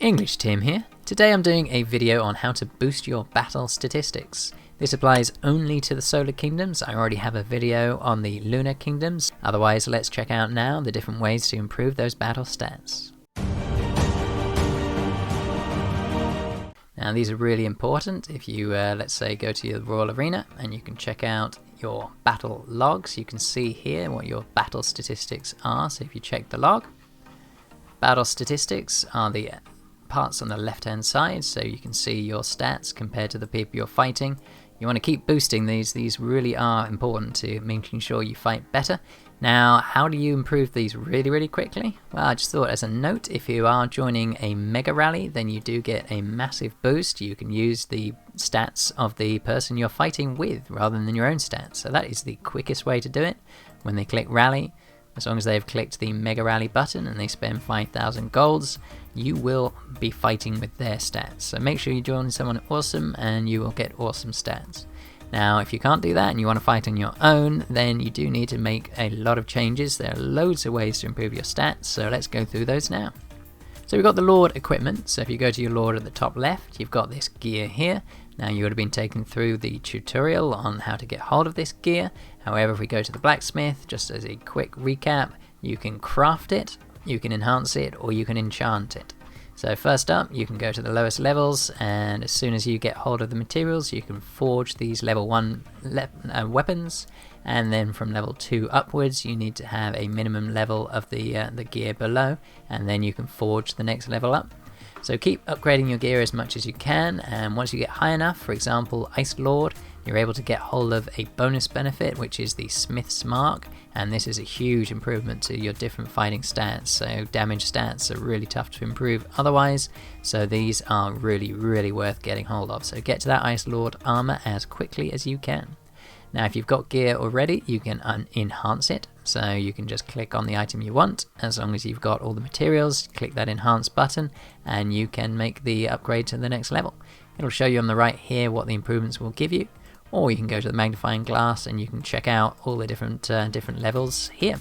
EnglishTim here. Today I'm doing a video on how to boost your battle statistics. This applies only to the solar kingdoms. I already have a video on the lunar kingdoms. Otherwise, let's check out now the different ways to improve those battle stats. Now these are really important. If you let's say go to your Royal Arena and you can check out your battle logs, you can see here what your battle statistics are. So if you check the log, battle statistics are the parts on the left hand side, so you can see your stats compared to the people you're fighting. You want to keep boosting these really are important to making sure you fight better. Now, how do you improve these really quickly? Well, I just thought as a note, if you are joining a mega rally, then you do get a massive boost. You can use the stats of the person you're fighting with rather than your own stats. So that is the quickest way to do it. When they click rally, as long as they've clicked the Mega Rally button and they spend 5,000 golds, you will be fighting with their stats. So make sure you join someone awesome and you will get awesome stats. Now, if you can't do that and you want to fight on your own, then you do need to make a lot of changes. There are loads of ways to improve your stats, so let's go through those now. So we've got the Lord equipment. So if you go to your Lord at the top left, you've got this gear here. Now you would have been taken through the tutorial on how to get hold of this gear. However, if we go to the blacksmith, just as a quick recap, you can craft it, you can enhance it, or you can enchant it. So first up, you can go to the lowest levels, and as soon as you get hold of the materials, you can forge these level 1 weapons, and then from level 2 upwards, you need to have a minimum level of the gear below, and then you can forge the next level up. So keep upgrading your gear as much as you can, and once you get high enough, for example Ice Lord, you're able to get hold of a bonus benefit, which is the Smith's Mark, and this is a huge improvement to your different fighting stats. So damage stats are really tough to improve otherwise, so these are really worth getting hold of. So get to that Ice Lord armor as quickly as you can. Now if you've got gear already, you can enhance it. So you can just click on the item you want, as long as you've got all the materials, click that enhance button, and you can make the upgrade to the next level. It'll show you on the right here what the improvements will give you, or you can go to the magnifying glass and you can check out all the different levels here.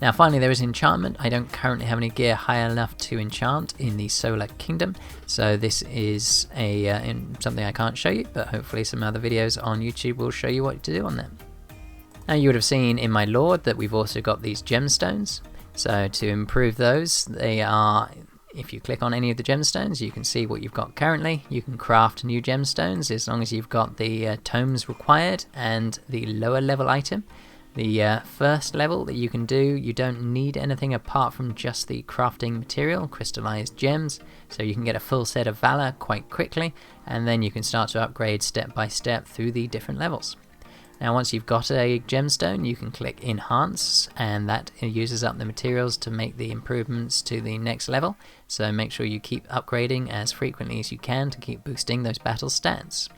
Now finally there is enchantment. I don't currently have any gear high enough to enchant in the Solar Kingdom, so this is something I can't show you, but hopefully some other videos on YouTube will show you what to do on them. Now you would have seen in my Lord that we've also got these gemstones. So to improve those, they are, if you click on any of the gemstones, you can see what you've got currently. You can craft new gemstones as long as you've got the tomes required and the lower level item. The first level that you can do, you don't need anything apart from just the crafting material, crystallized gems, so you can get a full set of valor quite quickly, and then you can start to upgrade step by step through the different levels. Now once you've got a gemstone, you can click enhance, and that uses up the materials to make the improvements to the next level, so make sure you keep upgrading as frequently as you can to keep boosting those battle stats.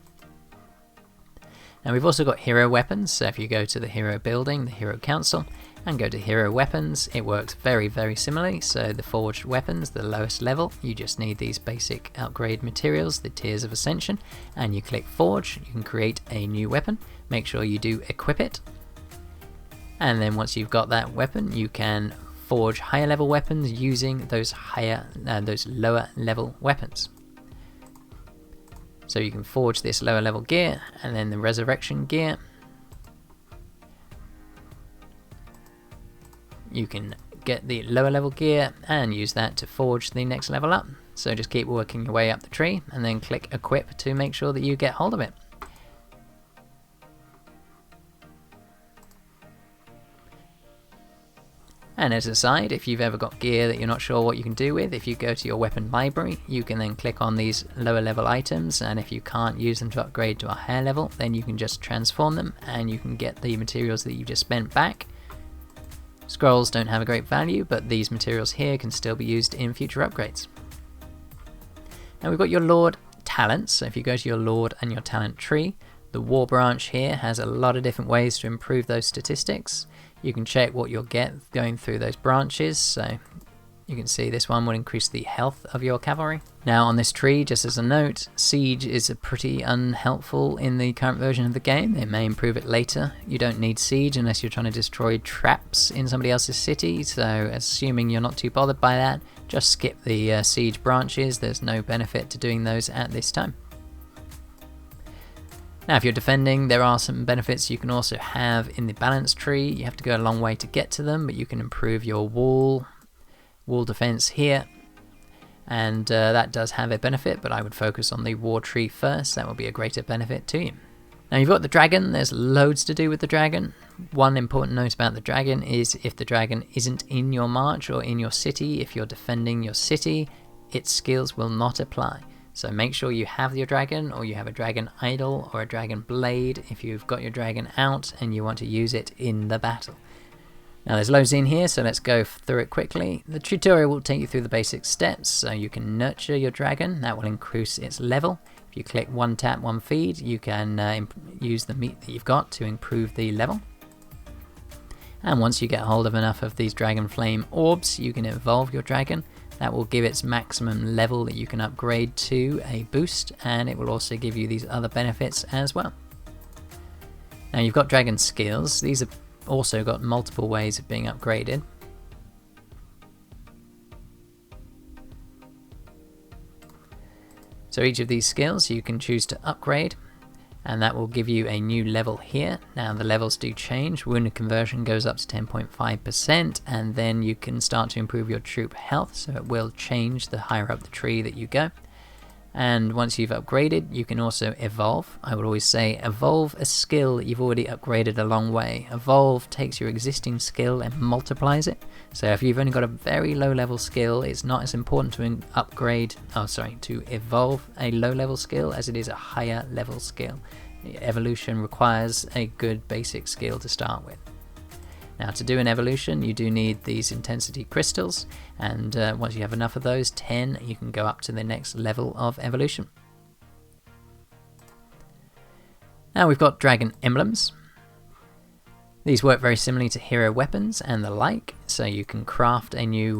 Now we've also got hero weapons, so if you go to the hero building, the hero council, and go to hero weapons, it works very similarly. So the forged weapons, the lowest level, you just need these basic upgrade materials, the tiers of ascension, and you click forge, you can create a new weapon. Make sure you do equip it, and then once you've got that weapon, you can forge higher level weapons using those lower level weapons. So you can forge this lower level gear, and then the resurrection gear. You can get the lower level gear and use that to forge the next level up. So just keep working your way up the tree, and then click equip to make sure that you get hold of it. And as a side, if you've ever got gear that you're not sure what you can do with, if you go to your weapon library, you can then click on these lower level items, and if you can't use them to upgrade to a higher level, then you can just transform them and you can get the materials that you just spent back. Scrolls don't have a great value, but these materials here can still be used in future upgrades. Now we've got your Lord talents, so if you go to your Lord and your talent tree, the war branch here has a lot of different ways to improve those statistics. You can check what you'll get going through those branches, so You can see this one will increase the health of your cavalry. Now on this tree, just as a note, siege is pretty unhelpful in the current version of the game. It may improve it later. You don't need siege unless you're trying to destroy traps in somebody else's city, so assuming you're not too bothered by that, just skip the siege branches. There's no benefit to doing those at this time. Now if you're defending, there are some benefits you can also have in the balance tree. You have to go a long way to get to them, but you can improve your wall defense here, and that does have a benefit, but I would focus on the war tree first. That will be a greater benefit to you. Now you've got the dragon. There's loads to do with the dragon. One important note about the dragon is if the dragon isn't in your march or in your city, if you're defending your city, its skills will not apply. So make sure you have your dragon, or you have a dragon idol or a dragon blade if you've got your dragon out and you want to use it in the battle. Now there's loads in here, so let's go through it quickly. The tutorial will take you through the basic steps, so you can nurture your dragon. That will increase its level. If you click one tap, one feed, you can use the meat that you've got to improve the level. And once you get hold of enough of these dragon flame orbs, you can evolve your dragon. That will give its maximum level that you can upgrade to a boost, and it will also give you these other benefits as well. Now you've got dragon skills. These have also got multiple ways of being upgraded. So each of these skills you can choose to upgrade, and that will give you a new level here. Now the levels do change. Wound conversion goes up to 10.5%, and then you can start to improve your troop health, so it will change the higher up the tree that you go. And once you've upgraded, you can also evolve. I would always say evolve a skill that you've already upgraded a long way. Evolve takes your existing skill and multiplies it. So if you've only got a very low level skill, it's not as important to evolve a low level skill as it is a higher level skill. Evolution requires a good basic skill to start with. Now to do an evolution, you do need these intensity crystals, and once you have enough of those, 10, you can go up to the next level of evolution. Now we've got dragon emblems. These work very similarly to hero weapons and the like, so you can craft a new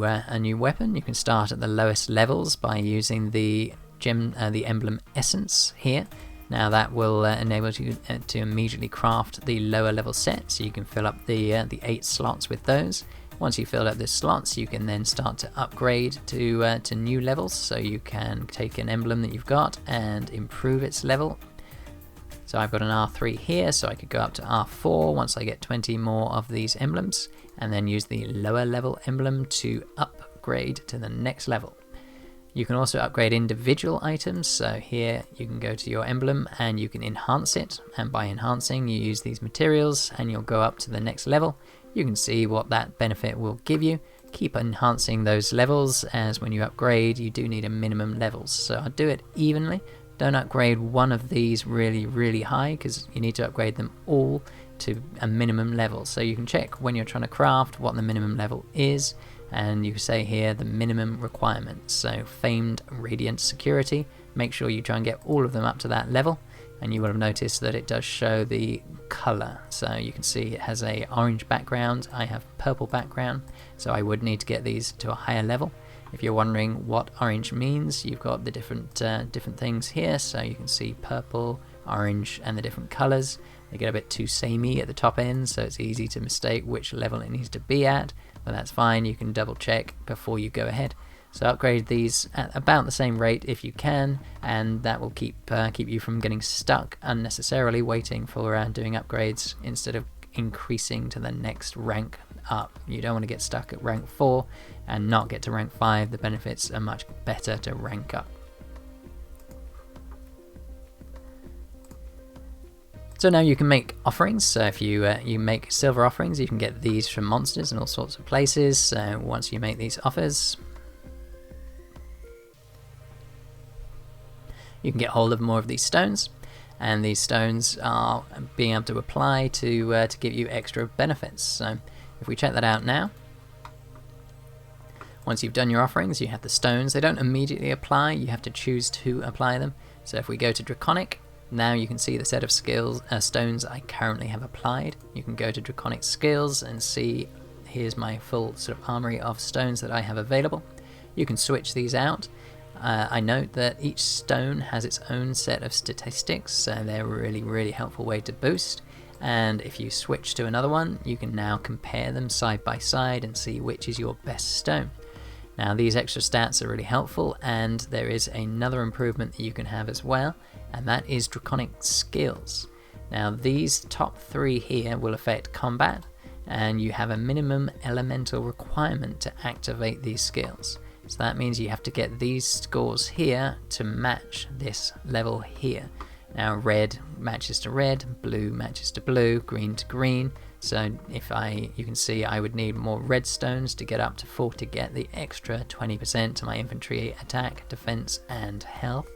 weapon. You can start at the lowest levels by using the emblem essence here. Now that will enable you to immediately craft the lower level set, so you can fill up the 8 slots with those. Once you fill up the slots, you can then start to upgrade to new levels, so you can take an emblem that you've got and improve its level. So I've got an R3 here, so I could go up to R4 once I get 20 more of these emblems, and then use the lower level emblem to upgrade to the next level. You can also upgrade individual items, so here you can go to your emblem and you can enhance it, and by enhancing you use these materials and you'll go up to the next level. You can see what that benefit will give you. Keep enhancing those levels, as when you upgrade you do need a minimum levels, so I'll do it evenly. Don't upgrade one of these really high, because you need to upgrade them all to a minimum level. So you can check when you're trying to craft what the minimum level is, and you say here the minimum requirements. So famed radiant security, make sure you try and get all of them up to that level, and you will have noticed that it does show the color. So you can see it has a orange background, I have purple background, so I would need to get these to a higher level. If you're wondering what orange means, you've got the different things here, so you can see purple, orange, and the different colors. They get a bit too samey at the top end, so it's easy to mistake which level it needs to be at, but that's fine. You can double check before you go ahead. So upgrade these at about the same rate if you can, and that will keep you from getting stuck unnecessarily waiting for doing upgrades instead of increasing to the next rank up. You don't want to get stuck at rank 4 and not get to rank 5. The benefits are much better to rank up. So now you can make offerings. So if you make silver offerings, you can get these from monsters and all sorts of places. So once you make these offers, you can get hold of more of these stones, and these stones are being able to apply to give you extra benefits. So if we check that out now, once you've done your offerings, you have the stones. They don't immediately apply, you have to choose to apply them. So if we go to Draconic, now you can see the set of stones I currently have applied. You can go to Draconic skills and see here's my full sort of armory of stones that I have available. You can switch these out. I note that each stone has its own set of statistics, so they're a really helpful way to boost. And if you switch to another one, you can now compare them side by side and see which is your best stone. Now these extra stats are really helpful, and there is another improvement that you can have as well, and that is Draconic skills. Now these top 3 here will affect combat, and you have a minimum elemental requirement to activate these skills. So that means you have to get these scores here to match this level here. Now red matches to red, blue matches to blue, green to green. So you can see I would need more red stones to get up to 4 to get the extra 20% to my infantry attack, defense and health.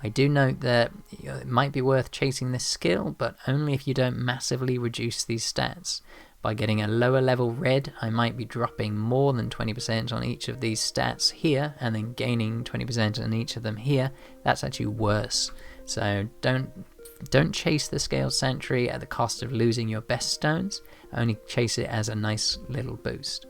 I do note that it might be worth chasing this skill, but only if you don't massively reduce these stats. By getting a lower level red, I might be dropping more than 20% on each of these stats here, and then gaining 20% on each of them here. That's actually worse. So don't chase the Scaled Sanctuary at the cost of losing your best stones. Only chase it as a nice little boost.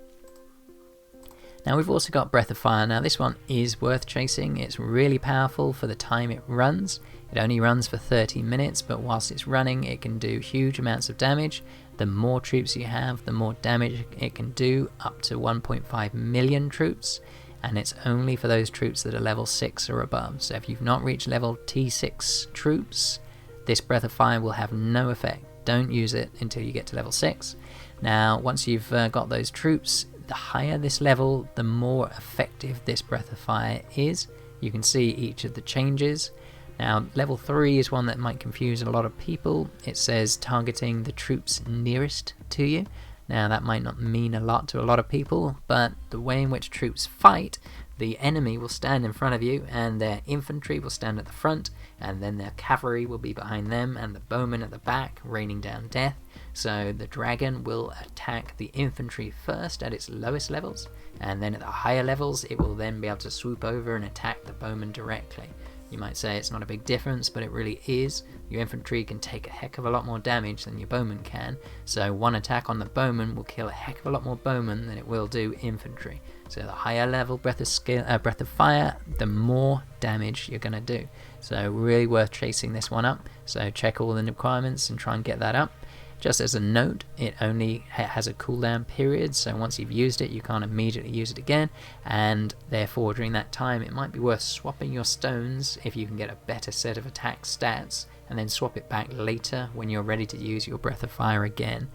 Now we've also got Breath of Fire. Now this one is worth chasing. It's really powerful for the time it runs. It only runs for 30 minutes, but whilst it's running it can do huge amounts of damage. The more troops you have, the more damage it can do, up to 1.5 million troops. And it's only for those troops that are level 6 or above. So if you've not reached level T6 troops, this Breath of Fire will have no effect. Don't use it until you get to level 6. Now once you've got those troops, the higher this level, the more effective this Breath of Fire is. You can see each of the changes. Now level 3 is one that might confuse a lot of people. It says targeting the troops nearest to you. Now that might not mean a lot to a lot of people, but the way in which troops fight, the enemy will stand in front of you and their infantry will stand at the front, and then their cavalry will be behind them and the bowmen at the back raining down death. So the dragon will attack the infantry first at its lowest levels, and then at the higher levels it will then be able to swoop over and attack the bowmen directly. You might say it's not a big difference, but it really is. Your infantry can take a heck of a lot more damage than your bowmen can, so one attack on the bowmen will kill a heck of a lot more bowmen than it will do infantry. So the higher level Breath of Fire, the more damage you're going to do. So really worth chasing this one up. So check all the requirements and try and get that up. Just as a note, it only has a cooldown period, so once you've used it you can't immediately use it again, and therefore during that time it might be worth swapping your stones if you can get a better set of attack stats, and then swap it back later when you're ready to use your Breath of Fire again.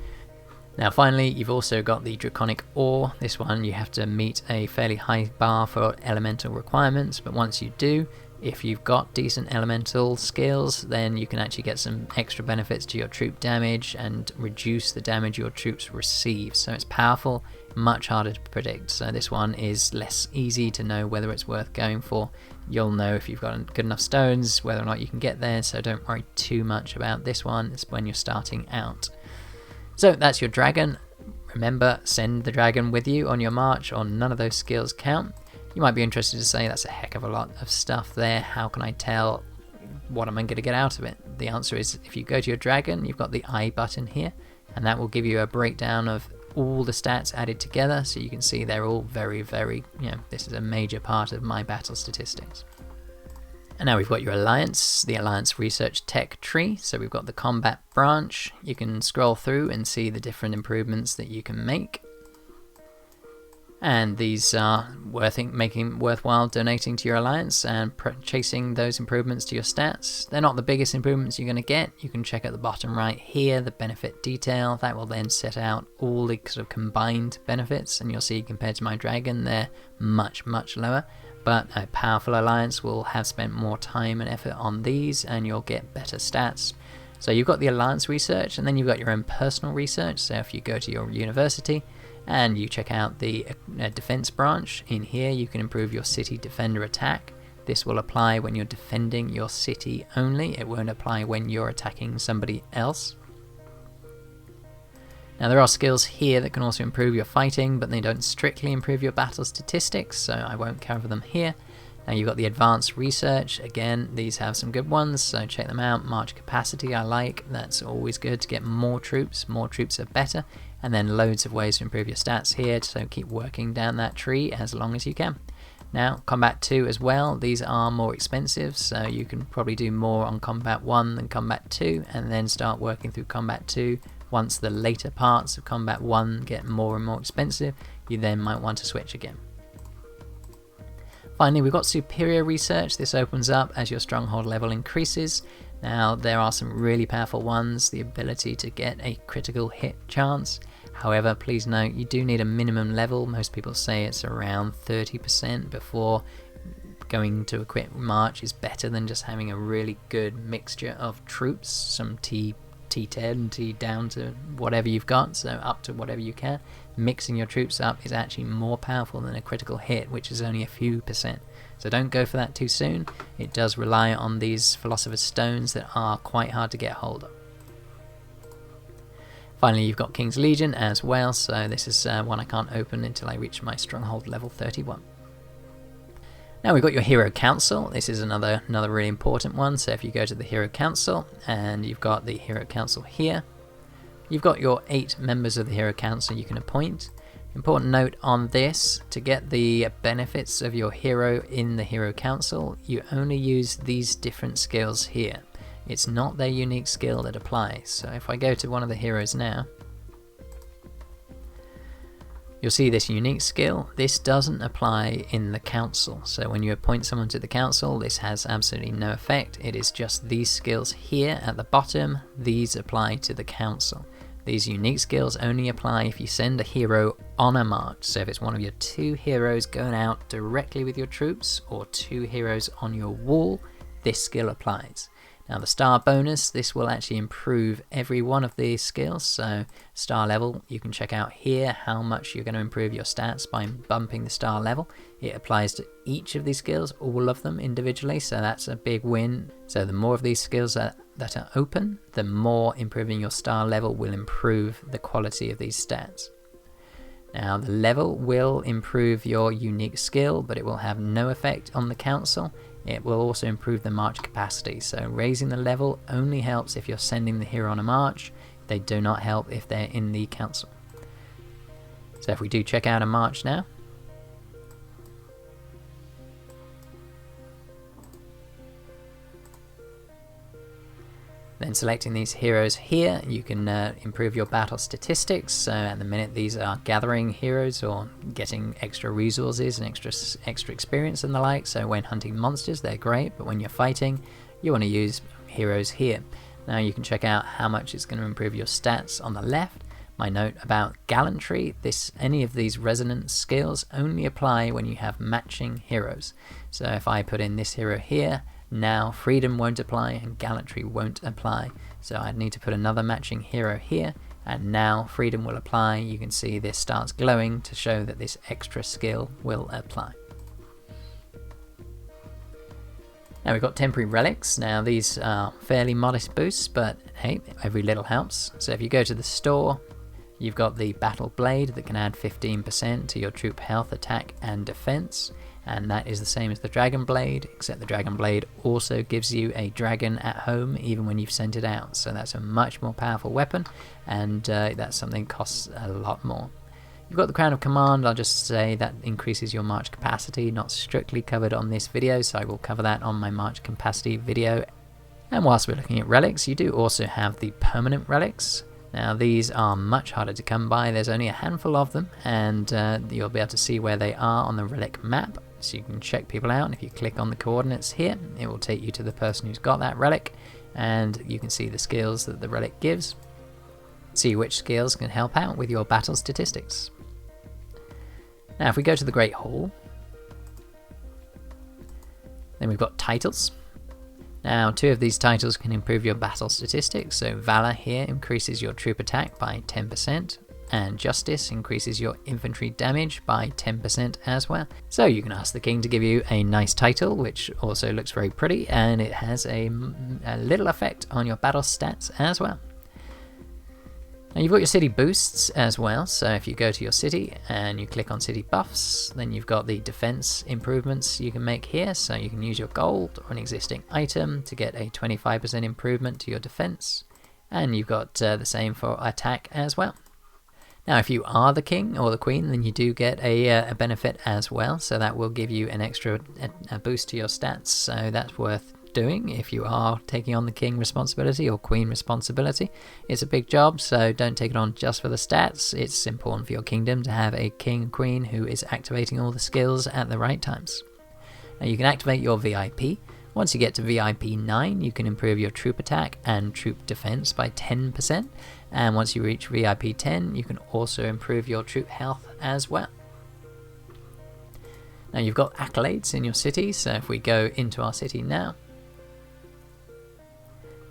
Now finally, you've also got the Draconic Ore. This one you have to meet a fairly high bar for elemental requirements, but once you do, if you've got decent elemental skills, then you can actually get some extra benefits to your troop damage and reduce the damage your troops receive. So it's powerful, much harder to predict. So this one is less easy to know whether it's worth going for. You'll know if you've got good enough stones whether or not you can get there, so don't worry too much about this one. It's when you're starting out. So that's your dragon. Remember, send the dragon with you on your march, or none of those skills count. You might be interested to say that's a heck of a lot of stuff there. How can I tell what am I going to get out of it? The answer is if you go to your dragon, you've got the I button here, and that will give you a breakdown of all the stats added together, so you can see they're all very, this is a major part of my battle statistics. And now we've got your alliance, the alliance research tech tree. So we've got the combat branch. You can scroll through and see the different improvements that you can make. And these are making worthwhile donating to your alliance and chasing those improvements to your stats. They're not the biggest improvements you're going to get. You can check at the bottom right here the benefit detail. That will then set out all the sort of combined benefits, and you'll see compared to my dragon they're much, much lower. But a powerful alliance will have spent more time and effort on these, and you'll get better stats. So you've got the alliance research, and then you've got your own personal research. So if you go to your university and you check out the defense branch, in here you can improve your city defender attack. This will apply when you're defending your city only. It won't apply when you're attacking somebody else. Now there are skills here that can also improve your fighting, but they don't strictly improve your battle statistics, so I won't cover them here. Now you've got the advanced research. Again, these have some good ones, so check them out. March capacity I like, that's always good to get more troops. More troops are better, and then loads of ways to improve your stats here, so keep working down that tree as long as you can. Now, Combat 2 as well, these are more expensive, so you can probably do more on Combat 1 than Combat 2, and then start working through Combat 2. Once the later parts of Combat 1 get more and more expensive, you then might want to switch again. Finally, we've got Superior Research. This opens up as your stronghold level increases. Now, there are some really powerful ones, the ability to get a critical hit chance. However, please note, you do need a minimum level. Most people say it's around 30% before going to a quick march is better than just having a really good mixture of troops, some T10, T down to whatever you've got, so up to whatever you can. Mixing your troops up is actually more powerful than a critical hit, which is only a few percent. So don't go for that too soon. It does rely on these Philosopher's Stones that are quite hard to get hold of. Finally, you've got King's Legion as well, so this is one I can't open until I reach my stronghold level 31. Now we've got your Hero Council. This is another really important one. So if you go to the Hero Council, and you've got the Hero Council here, you've got your 8 members of the Hero Council you can appoint. Important note on this, to get the benefits of your hero in the Hero Council, you only use these different skills here. It's not their unique skill that applies. So if I go to one of the heroes now, you'll see this unique skill. This doesn't apply in the council. So when you appoint someone to the council, this has absolutely no effect. It is just these skills here at the bottom. These apply to the council. These unique skills only apply if you send a hero on a march. So if it's one of your 2 heroes going out directly with your troops, or 2 heroes on your wall, this skill applies. Now the star bonus, this will actually improve every one of these skills. So star level, you can check out here how much you're going to improve your stats by bumping the star level. It applies to each of these skills, all of them individually, so that's a big win. So the more of these skills that are open, the more improving your star level will improve the quality of these stats. Now the level will improve your unique skill, but it will have no effect on the council. It will also improve the march capacity, so raising the level only helps if you're sending the hero on a march. They do not help if they're in the council. So if we do check out a march now, then selecting these heroes here, you can improve your battle statistics. So at the minute these are gathering heroes or getting extra resources and extra experience and the like. So when hunting monsters, they're great, but when you're fighting, you want to use heroes here. Now you can check out how much it's going to improve your stats on the left. My note about gallantry, any of these resonance skills only apply when you have matching heroes. So if I put in this hero here, now freedom won't apply and gallantry won't apply. So I'd need to put another matching hero here, and now freedom will apply. You can see this starts glowing to show that this extra skill will apply. Now we've got temporary relics. Now these are fairly modest boosts, but hey, every little helps. So if you go to the store, you've got the battle blade that can add 15% to your troop health, attack and defense. And that is the same as the Dragon Blade, except the Dragon Blade also gives you a dragon at home even when you've sent it out. So that's a much more powerful weapon, and that's something that costs a lot more. You've got the Crown of Command. I'll just say that increases your march capacity, not strictly covered on this video, so I will cover that on my march capacity video. And whilst we're looking at relics, you do also have the permanent relics. Now these are much harder to come by. There's only a handful of them, and you'll be able to see where they are on the relic map. So you can check people out, and if you click on the coordinates here, it will take you to the person who's got that relic, and you can see the skills that the relic gives. See which skills can help out with your battle statistics. Now if we go to the Great Hall, then we've got titles. Now 2 of these titles can improve your battle statistics. So Valor here increases your troop attack by 10%. And Justice increases your infantry damage by 10% as well. So you can ask the king to give you a nice title, which also looks very pretty, and it has a little effect on your battle stats as well. Now you've got your city boosts as well, so if you go to your city and you click on city buffs, then you've got the defense improvements you can make here. So you can use your gold or an existing item to get a 25% improvement to your defense, and you've got the same for attack as well. Now if you are the king or the queen, then you do get a benefit as well, so that will give you an extra a boost to your stats, so that's worth doing if you are taking on the king responsibility or queen responsibility. It's a big job, so don't take it on just for the stats. It's important for your kingdom to have a king and queen who is activating all the skills at the right times. Now you can activate your VIP. Once you get to VIP 9, you can improve your troop attack and troop defense by 10%, and once you reach VIP 10, you can also improve your troop health as well. Now you've got accolades in your city, so if we go into our city now,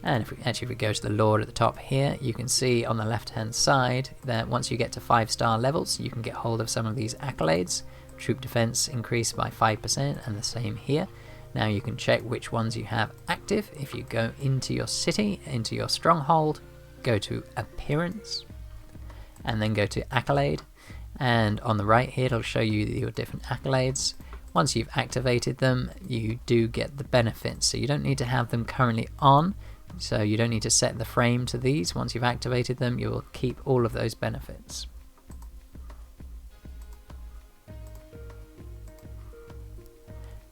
and if we go to the Lord at the top here, you can see on the left hand side that once you get to 5-star levels, you can get hold of some of these accolades. Troop defense increased by 5%, and the same here. Now you can check which ones you have active. If you go into your city, into your stronghold, go to appearance, and then go to accolade, and on the right here it'll show you your different accolades. Once you've activated them, you do get the benefits, so you don't need to have them currently on, so you don't need to set the frame to these. Once you've activated them, you will keep all of those benefits.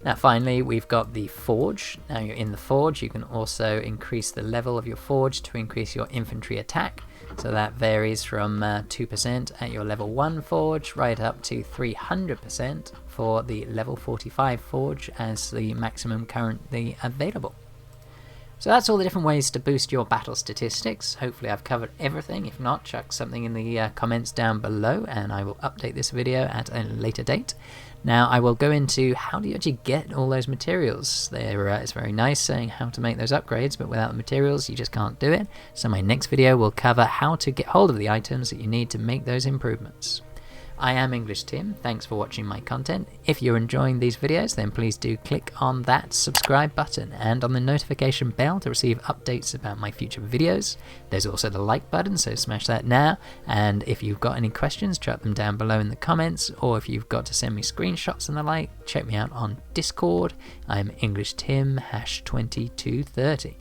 Now finally, we've got the forge. Now you're in the forge, you can also increase the level of your forge to increase your infantry attack. So that varies from 2% at your level 1 forge right up to 300% for the level 45 forge as the maximum currently available. So that's all the different ways to boost your battle statistics. Hopefully I've covered everything. If not, chuck something in the comments down below and I will update this video at a later date. Now I will go into how do you actually get all those materials. It's very nice saying how to make those upgrades, but without the materials you just can't do it. So my next video will cover how to get hold of the items that you need to make those improvements. I am EnglishTim, thanks for watching my content. If you're enjoying these videos, then please do click on that subscribe button and on the notification bell to receive updates about my future videos. There's also the like button, so smash that now. And if you've got any questions, chuck them down below in the comments, or if you've got to send me screenshots and the like, check me out on Discord. I'm EnglishTim #2230.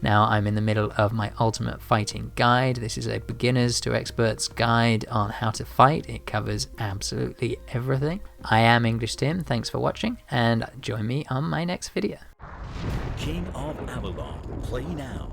Now I'm in the middle of my ultimate fighting guide. This is a beginners to experts guide on how to fight. It covers absolutely everything. I am EnglishTim, thanks for watching, and join me on my next video. King of Avalon, play now.